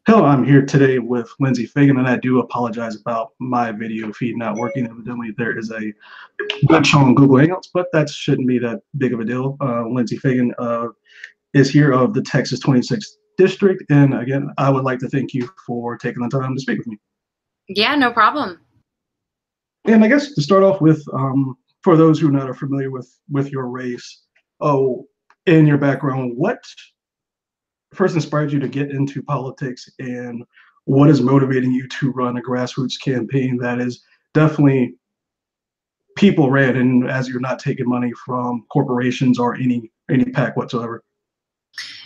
Hello, I'm here today with Linsey Fagan, and I do apologize about my video feed not working. Evidently, there is a glitch on Google Hangouts, but that shouldn't be that big of a deal. Linsey Fagan is here of the Texas 26th District, and again, I would like to thank you for taking the time to speak with me. Yeah, no problem. And I guess to start off with, for those who are not familiar with your race, oh, and your background, what first inspired you to get into politics, and what is motivating you to run a grassroots campaign that is definitely people ran, and as you're not taking money from corporations or any PAC whatsoever?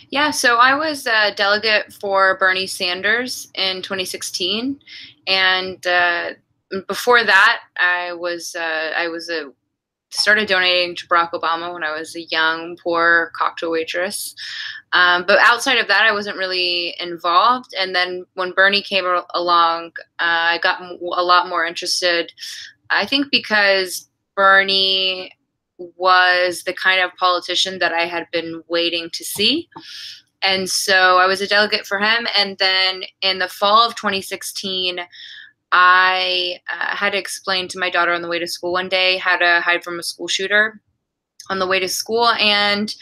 Yeah, so I was a delegate for Bernie Sanders in 2016, and before that, I started donating to Barack Obama when I was a young, poor cocktail waitress. But outside of that, I wasn't really involved. And then when Bernie came along, I got a lot more interested. I think because Bernie was the kind of politician that I had been waiting to see. And so I was a delegate for him. And then in the fall of 2016, I had to explain to my daughter on the way to school one day how to hide from a school shooter on the way to school. And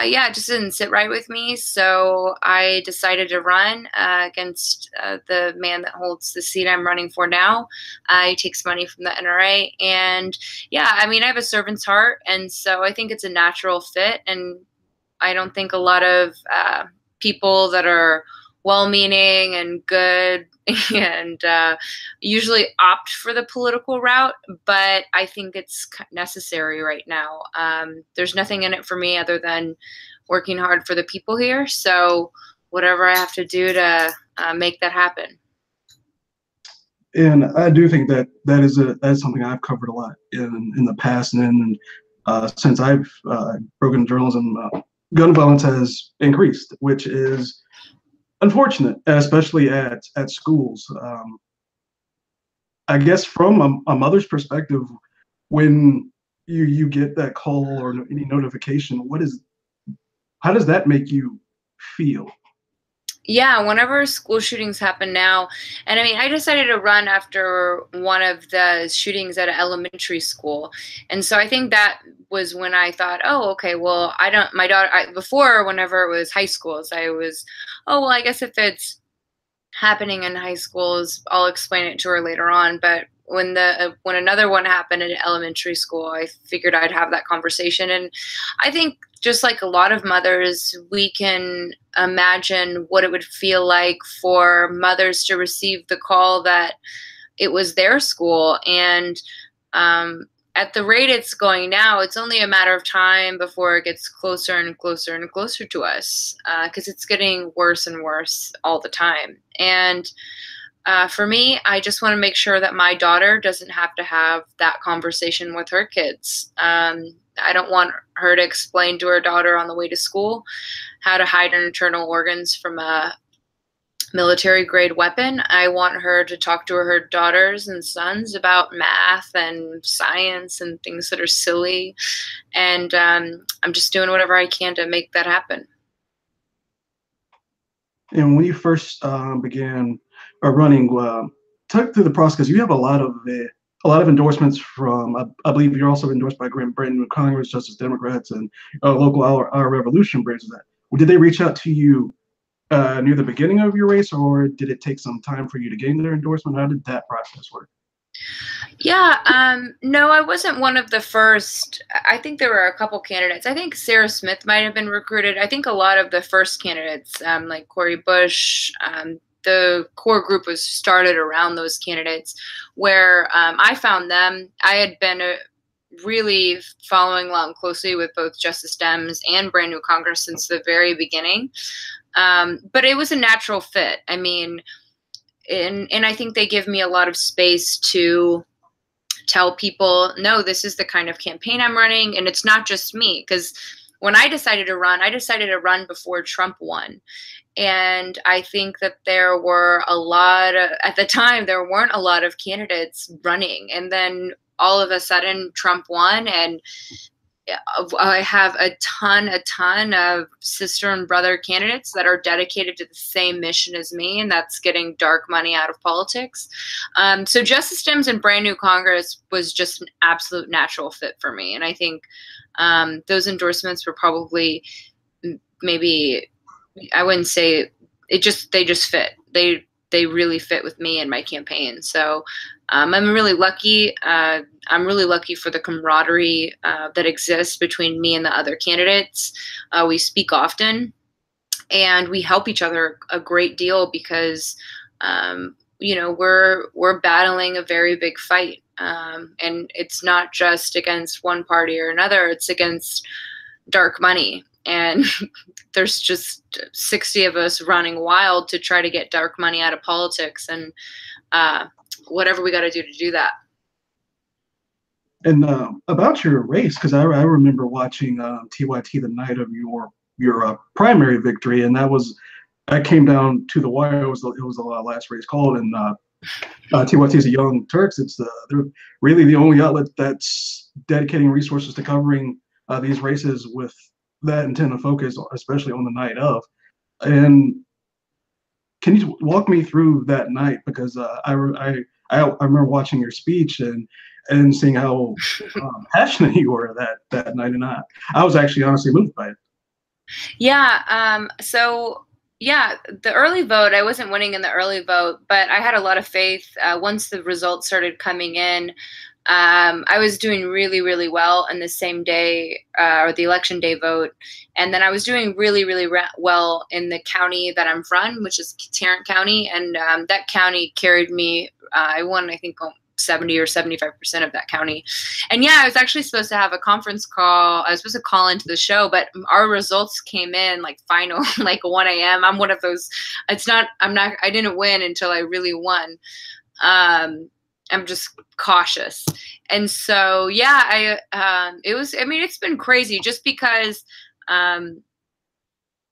yeah, it just didn't sit right with me. So I decided to run against the man that holds the seat I'm running for now. He takes money from the NRA. And yeah, I mean, I have a servant's heart. And so I think it's a natural fit. And I don't think a lot of people that are well-meaning and good and usually opt for the political route, but I think it's necessary right now. There's nothing in it for me other than working hard for the people here. So whatever I have to do to make that happen. And I do think that that's something I've covered a lot in the past, and then since I've broken journalism, gun violence has increased, which is unfortunate, especially at schools. I guess from a mother's perspective, when you get that call or any notification, how does that make you feel? Yeah, whenever school shootings happen now, and I mean, I decided to run after one of the shootings at an elementary school. And so I think that was when I thought, oh, okay, well, my daughter, before, whenever it was high schools, I was, oh, well, I guess if it's happening in high schools, I'll explain it to her later on. But when another one happened in elementary school, I figured I'd have that conversation. And I think just like a lot of mothers, we can imagine what it would feel like for mothers to receive the call that it was their school. And at the rate it's going now, it's only a matter of time before it gets closer and closer and closer to us, because it's getting worse and worse all the time. And for me, I just want to make sure that my daughter doesn't have to have that conversation with her kids. I don't want her to explain to her daughter on the way to school how to hide her internal organs from a military grade weapon. I want her to talk to her daughters and sons about math and science and things that are silly. And I'm just doing whatever I can to make that happen. And when you first began running, talk through the process, because you have a lot of endorsements from. I believe you're also endorsed by brand new Congress, Justice Democrats, and local Our Revolution branches. That did they reach out to you near the beginning of your race, or did it take some time for you to gain their endorsement? How did that process work? Yeah, no, I wasn't one of the first. I think there were a couple candidates. I think Sarah Smith might have been recruited. I think a lot of the first candidates, like Cori Bush, the core group was started around those candidates, where I found them. I had been really following along closely with both Justice Dems and Brand New Congress since the very beginning. But it was a natural fit. I mean, and I think they give me a lot of space to tell people, no, this is the kind of campaign I'm running. And it's not just me, because when I decided to run before Trump won. And I think that there were at the time, there weren't a lot of candidates running. And then all of a sudden Trump won, and I have a ton of sister and brother candidates that are dedicated to the same mission as me, and that's getting dark money out of politics. So Justice Dems and Brand New Congress was just an absolute natural fit for me. And I think those endorsements were probably maybe, I wouldn't say they just fit. They really fit with me and my campaign. So I'm really lucky. I'm really lucky for the camaraderie that exists between me and the other candidates. We speak often, and we help each other a great deal because, we're battling a very big fight, and it's not just against one party or another. It's against dark money, and there's just 60 of us running wild to try to get dark money out of politics, and whatever we got to do that. And about your race, because I remember watching TYT the night of your primary victory, and that came down to the wire. It was the last race called, and TYT is the Young Turks. They're really the only outlet that's dedicating resources to covering these races with that intent of focus, especially on the night of. And can you walk me through that night? Because I remember watching your speech and seeing how passionate you were that night, and I was actually honestly moved by it. Yeah. So yeah, the early vote, I wasn't winning in the early vote, but I had a lot of faith. Once the results started coming in, I was doing really, really well in the same day or the election day vote. And then I was doing really, really well in the county that I'm from, which is Tarrant County. And that county carried me. I won, I think, 70 or 75% of that county. And yeah, I was actually supposed to have a conference call. I was supposed to call into the show, but our results came in like final, like 1 a.m. I'm one of those. I didn't win until I really won. I'm just cautious. And so, yeah, it's been crazy just because,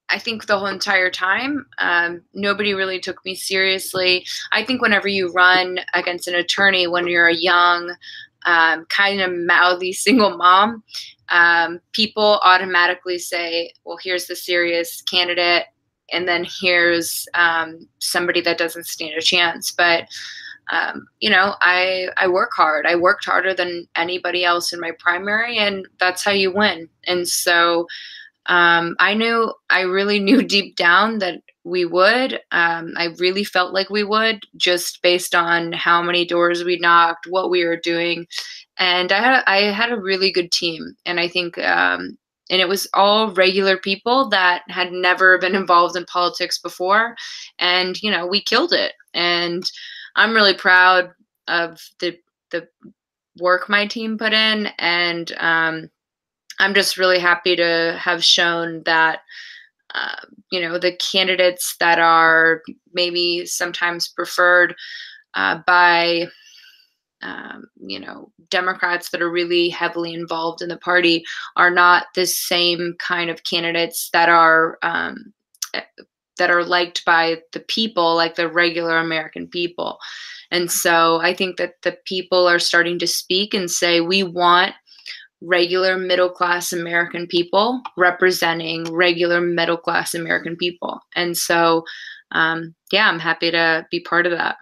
I think the whole entire time, nobody really took me seriously. I think whenever you run against an attorney, when you're a young, kind of mouthy single mom, people automatically say, well, here's the serious candidate, and then here's somebody that doesn't stand a chance. But, I work hard. I worked harder than anybody else in my primary, and that's how you win. And so I really knew deep down that we would. I really felt like we would, just based on how many doors we knocked, what we were doing. And I had a really good team. And I think, and it was all regular people that had never been involved in politics before. And, we killed it. And I'm really proud of the work my team put in. And, I'm just really happy to have shown that, the candidates that are maybe sometimes preferred by, Democrats that are really heavily involved in the party are not the same kind of candidates that are liked by the people, like the regular American people. And so I think that the people are starting to speak and say, we want regular middle-class American people representing regular middle-class American people. And so, I'm happy to be part of that.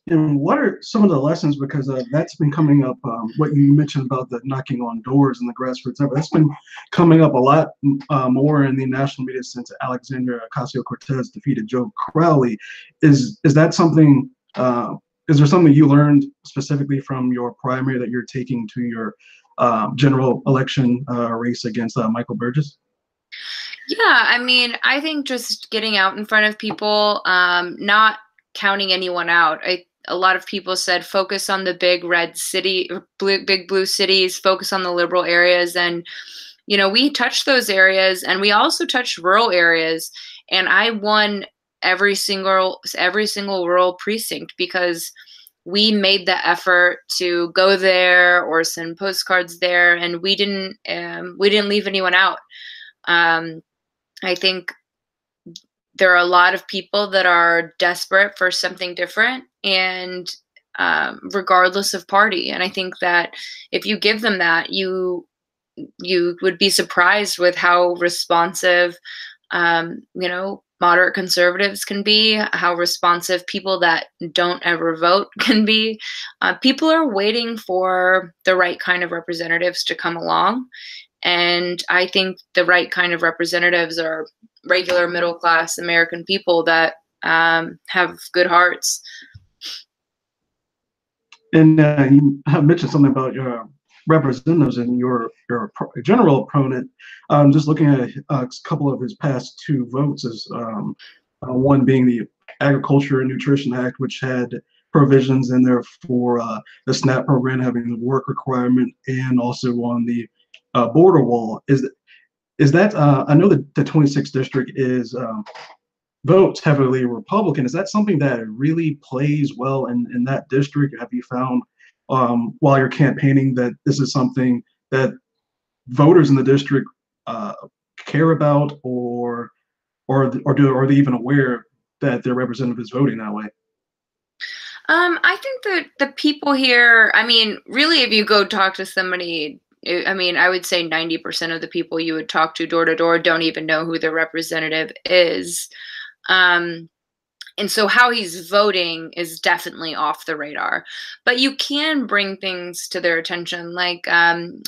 And what are some of the lessons, because that's been coming up, what you mentioned about the knocking on doors and the grassroots effort, that's been coming up a lot more in the national media since Alexandria Ocasio-Cortez defeated Joe Crowley. Is that something, is there something you learned specifically from your primary that you're taking to your general election race against Michael Burgess? Yeah, I think just getting out in front of people, not counting anyone out. A lot of people said focus on the big red city, big blue cities, focus on the liberal areas. And, we touched those areas, and we also touched rural areas. And I won every single rural precinct because we made the effort to go there or send postcards there, and we didn't leave anyone out. I think there are a lot of people that are desperate for something different, and regardless of party. And I think that if you give them that, you you would be surprised with how responsive, moderate conservatives can be, how responsive people that don't ever vote can be. People are waiting for the right kind of representatives to come along. And I think the right kind of representatives are regular middle class American people that have good hearts. And you have mentioned something about your representatives and your general opponent. Just looking at a couple of his past two votes, is one being the Agriculture and Nutrition Act, which had provisions in there for the SNAP program having the work requirement, and also on the border wall. Is that I know that the 26th district is votes heavily Republican. Is that something that really plays well in that district? Have you found while you're campaigning that this is something that voters in the district care about, or are they even aware that their representative is voting that way? I think that the people here, I mean, really, if you go talk to somebody, I mean, I would say 90% of the people you would talk to door don't even know who their representative is. Um, and so how he's voting is definitely off the radar, but you can bring things to their attention. Like,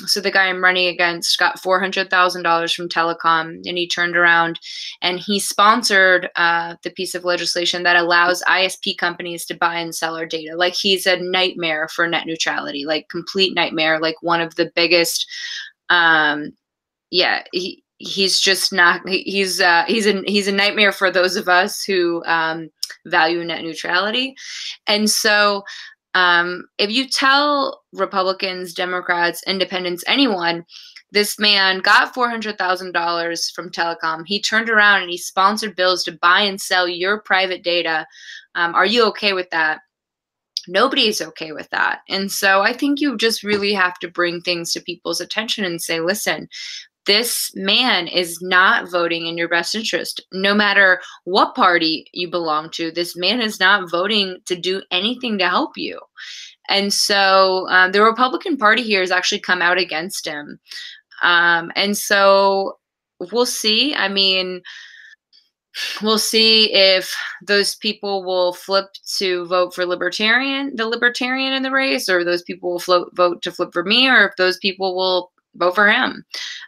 so the guy I'm running against got $400,000 from telecom, and he turned around and he sponsored the piece of legislation that allows ISP companies to buy and sell our data. Like, he's a nightmare for net neutrality, like complete nightmare, like one of the biggest, yeah, he's just not, he's a nightmare for those of us who value net neutrality. And so if you tell Republicans, Democrats, independents, anyone, this man got $400,000 from telecom, he turned around and he sponsored bills to buy and sell your private data, are you okay with that? Nobody's okay with that. And so I think you just really have to bring things to people's attention and say, listen, this man is not voting in your best interest. No matter what party you belong to, this man is not voting to do anything to help you. And so the Republican Party here has actually come out against him. And so we'll see. I mean, we'll see if those people will flip to vote for the libertarian in the race, or those people will vote to flip for me, or if those people will vote for him.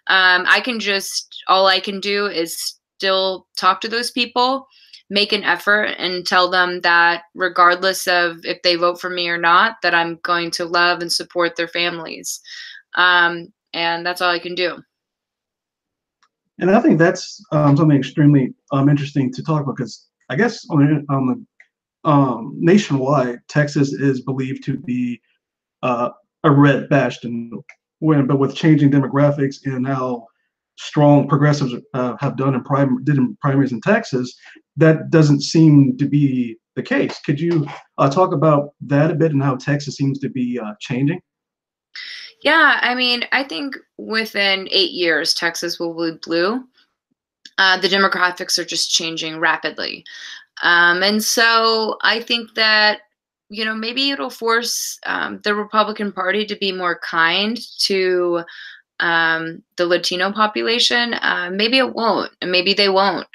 All I can do is still talk to those people, make an effort, and tell them that regardless of if they vote for me or not, that I'm going to love and support their families. And that's all I can do. And I think that's something extremely interesting to talk about, because I guess on the nationwide, Texas is believed to be a red bastion. But with changing demographics and how strong progressives have done in primaries in Texas, that doesn't seem to be the case. Could you talk about that a bit and how Texas seems to be changing? Yeah, I mean, I think within 8 years, Texas will be blue. The demographics are just changing rapidly. And so I think that, maybe it'll force the Republican Party to be more kind to the Latino population. Maybe it won't, and maybe they won't.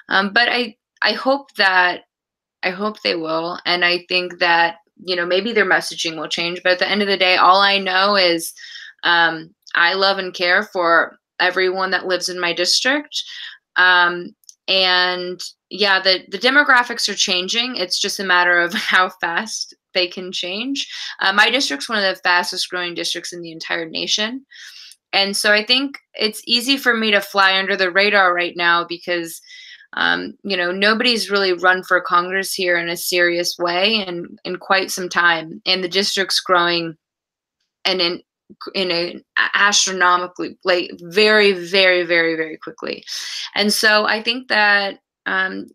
But I hope they will. And I think that, maybe their messaging will change. But at the end of the day, all I know is I love and care for everyone that lives in my district. And yeah, the demographics are changing. It's just a matter of how fast they can change. My district's one of the fastest growing districts in the entire nation. And so I think it's easy for me to fly under the radar right now because, nobody's really run for Congress here in a serious way in quite some time. And the district's growing and in an astronomically, like very, very, very, very quickly. And so I think that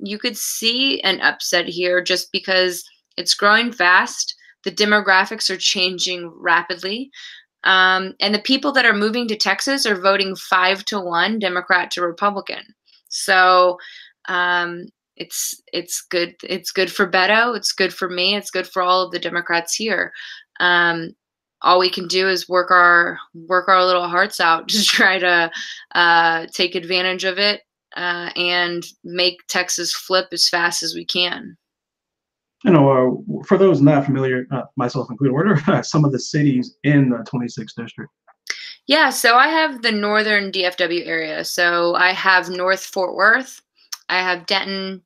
you could see an upset here just because it's growing fast. The demographics are changing rapidly. And the people that are moving to Texas are voting 5-1 Democrat to Republican. So it's good. It's good for Beto. It's good for me. It's good for all of the Democrats here. all we can do is work our little hearts out to try to take advantage of it and make Texas flip as fast as we can. For those not familiar, myself included, what are some of the cities in the 26th district? Yeah, so I have the northern DFW area. So I have North Fort Worth, I have Denton,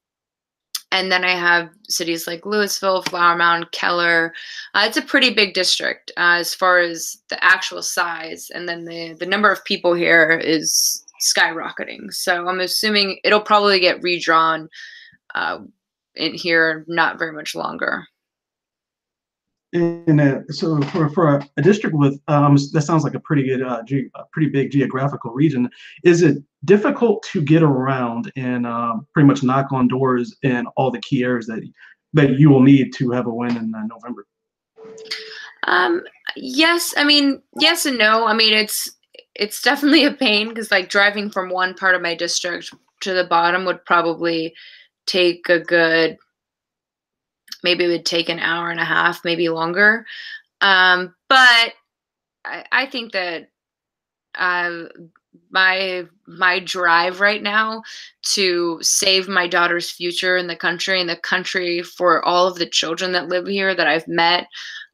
and then I have cities like Louisville, Flower Mound, Keller. It's a pretty big district as far as the actual size, and then the number of people here is skyrocketing. So I'm assuming it'll probably get redrawn in here not very much longer. So for a district with that sounds like a pretty good pretty big geographical region. Is it difficult to get around and pretty much knock on doors in all the key areas that you will need to have a win in November? Yes, I mean yes and no. I mean it's definitely a pain because like driving from one part of my district to the bottom would probably take a good, maybe it would take an hour and a half, maybe longer. But I think that my drive right now to save my daughter's future in the country and the country for all of the children that live here that I've met.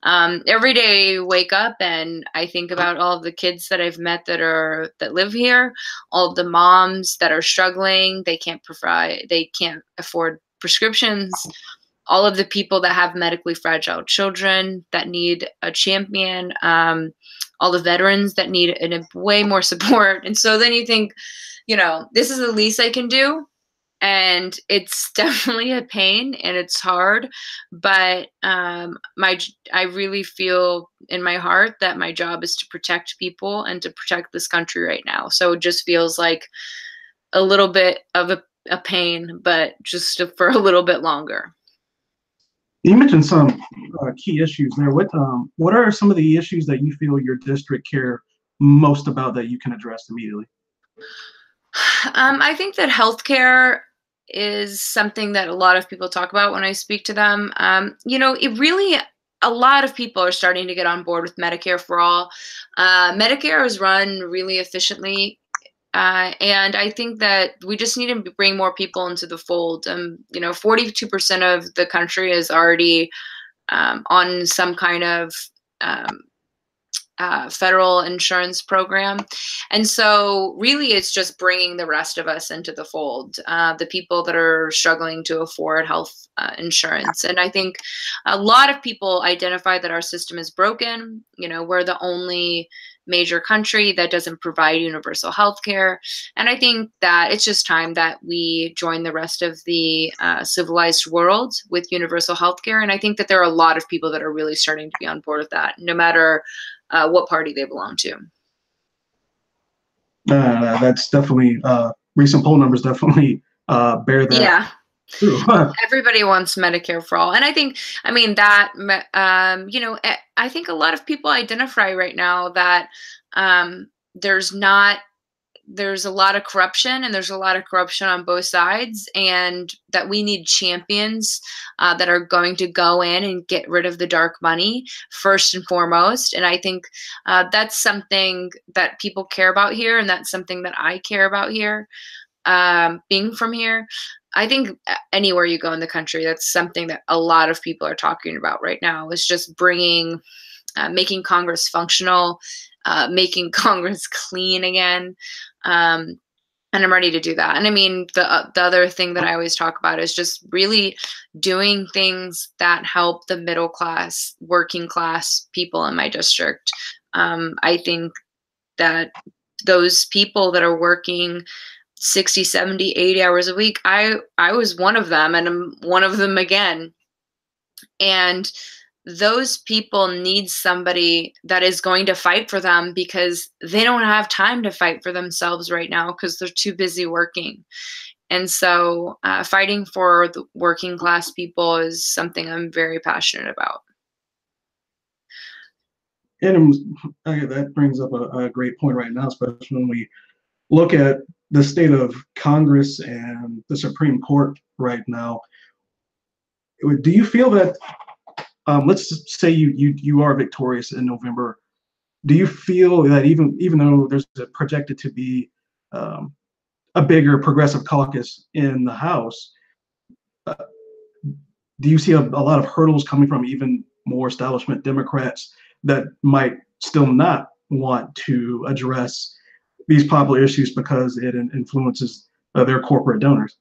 Every day I wake up and I think about all of the kids that I've met that live here, all of the moms that are struggling, they can't afford prescriptions, all of the people that have medically fragile children that need a champion, all the veterans that need way more support. And so then you think, this is the least I can do. And it's definitely a pain and it's hard, but I really feel in my heart that my job is to protect people and to protect this country right now. So it just feels like a little bit of a pain, but just for a little bit longer. You mentioned some key issues there. What are some of the issues that you feel your district care most about that you can address immediately? I think that healthcare is something that a lot of people talk about when I speak to them. A lot of people are starting to get on board with Medicare for all. Medicare is run really efficiently. And I think that we just need to bring more people into the fold. 42% of the country is already on some kind of federal insurance program. And so really it's just bringing the rest of us into the fold, the people that are struggling to afford health insurance. And I think a lot of people identify that our system is broken. We're the only major country that doesn't provide universal health care. And I think that it's just time that we join the rest of the civilized world with universal health care. And I think that there are a lot of people that are really starting to be on board with that, no matter what party they belong to. That's definitely, recent poll numbers definitely bear that. Yeah. Everybody wants Medicare for all. And I think, I think a lot of people identify right now that there's a lot of corruption, and there's a lot of corruption on both sides, and that we need champions that are going to go in and get rid of the dark money first and foremost. And I think that's something that people care about here, and that's something that I care about here, being from here. I think anywhere you go in the country, that's something that a lot of people are talking about right now, is just making Congress functional, making Congress clean again. And I'm ready to do that. And I mean, the other thing that I always talk about is just really doing things that help the middle class, working class people in my district. I think that those people that are working 60, 70, 80 hours a week, I was one of them, and I'm one of them again. And those people need somebody that is going to fight for them, because they don't have time to fight for themselves right now because they're too busy working. And so fighting for the working class people is something I'm very passionate about. And that brings up a great point right now, especially when we look at the state of Congress and the Supreme Court right now. Do you feel that, let's say you are victorious in November, do you feel that even though there's projected to be um, a bigger progressive caucus in the House, uh, do you see a lot of hurdles coming from even more establishment Democrats that might still not want to address these popular issues because it influences their corporate donors?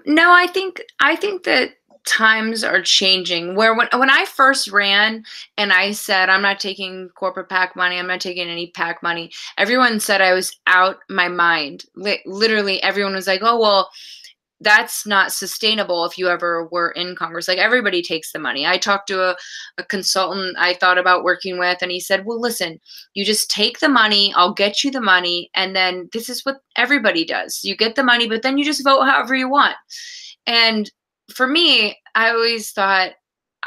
No, I think that times are changing. Where when I first ran and I said I'm not taking corporate PAC money, I'm not taking any PAC money, everyone said I was out my mind. Literally, everyone was like, "Oh well, that's not sustainable if you ever were in Congress." Like everybody takes the money. I talked to a consultant I thought about working with, and he said, well, listen, you just take the money, I'll get you the money, and then this is what everybody does. You get the money, but then you just vote however you want. And for me, I always thought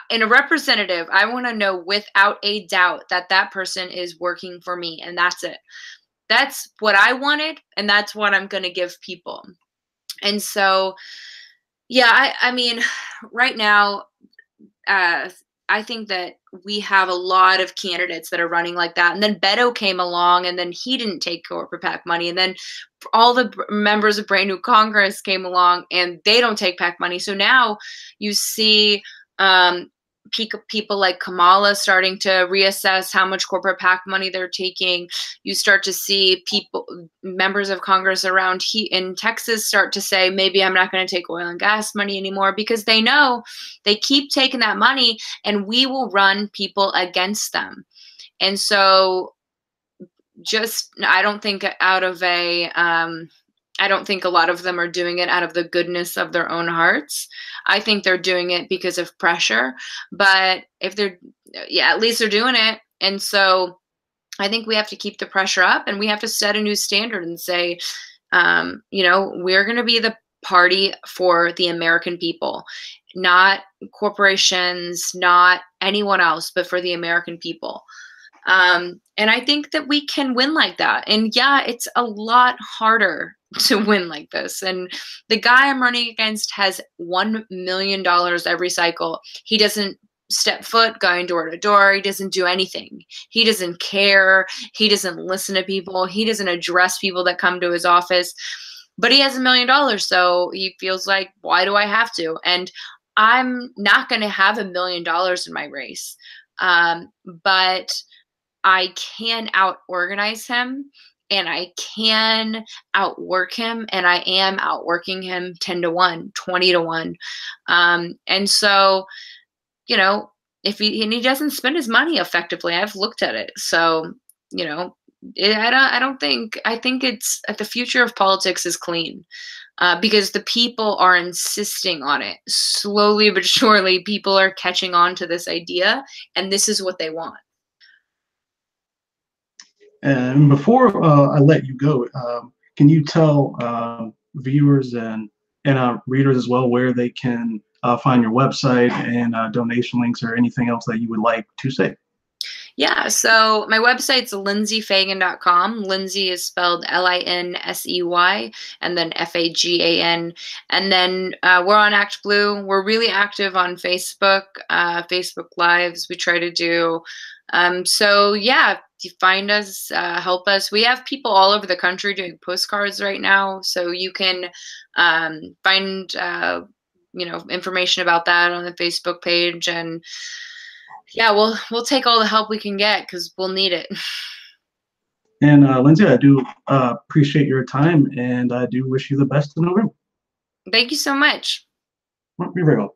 in a representative, I want to know without a doubt that that person is working for me, and that's it. That's what I wanted, and that's what I'm going to give people. And so, yeah, I mean, right now, uh, I think that we have a lot of candidates that are running like that. And then Beto came along, and then he didn't take corporate PAC money. And then all the members of Brand New Congress came along, and they don't take PAC money. So now you see people like Kamala starting to reassess how much corporate PAC money they're taking. You start to see members of Congress around in Texas start to say, maybe I'm not going to take oil and gas money anymore, because they know they keep taking that money and we will run people against them. And so I don't think I don't think a lot of them are doing it out of the goodness of their own hearts. I think they're doing it because of pressure. But if at least they're doing it. And so I think we have to keep the pressure up, and we have to set a new standard and say, we're going to be the party for the American people, not corporations, not anyone else, but for the American people. And I think that we can win like that. And yeah, it's a lot harder to win like this. And the guy I'm running against has $1 million every cycle. He doesn't step foot going door to door. He doesn't do anything. He doesn't care. He doesn't listen to people. He doesn't address people that come to his office. But he has $1 million. So he feels like, why do I have to? And I'm not going to have $1 million in my race. But I can out-organize him, and I can outwork him, and I am outworking him 10 to 1, 20 to 1. And so, if he doesn't spend his money effectively, I've looked at it. So, I think it's the future of politics is clean. Because the people are insisting on it. Slowly but surely, people are catching on to this idea, and this is what they want. And before I let you go, can you tell viewers and readers as well where they can find your website and donation links or anything else that you would like to say? Yeah, so my website's linseyfagan.com. Linsey is spelled Linsey and then Fagan. And then we're on Act Blue. We're really active on Facebook, Facebook Lives. We try to do. So yeah, if you find us, help us. We have people all over the country doing postcards right now. So you can find information about that on the Facebook page. And yeah, we'll take all the help we can get, because we'll need it. And Linsey, I do appreciate your time, and I do wish you the best in November. Thank you so much. You're very welcome.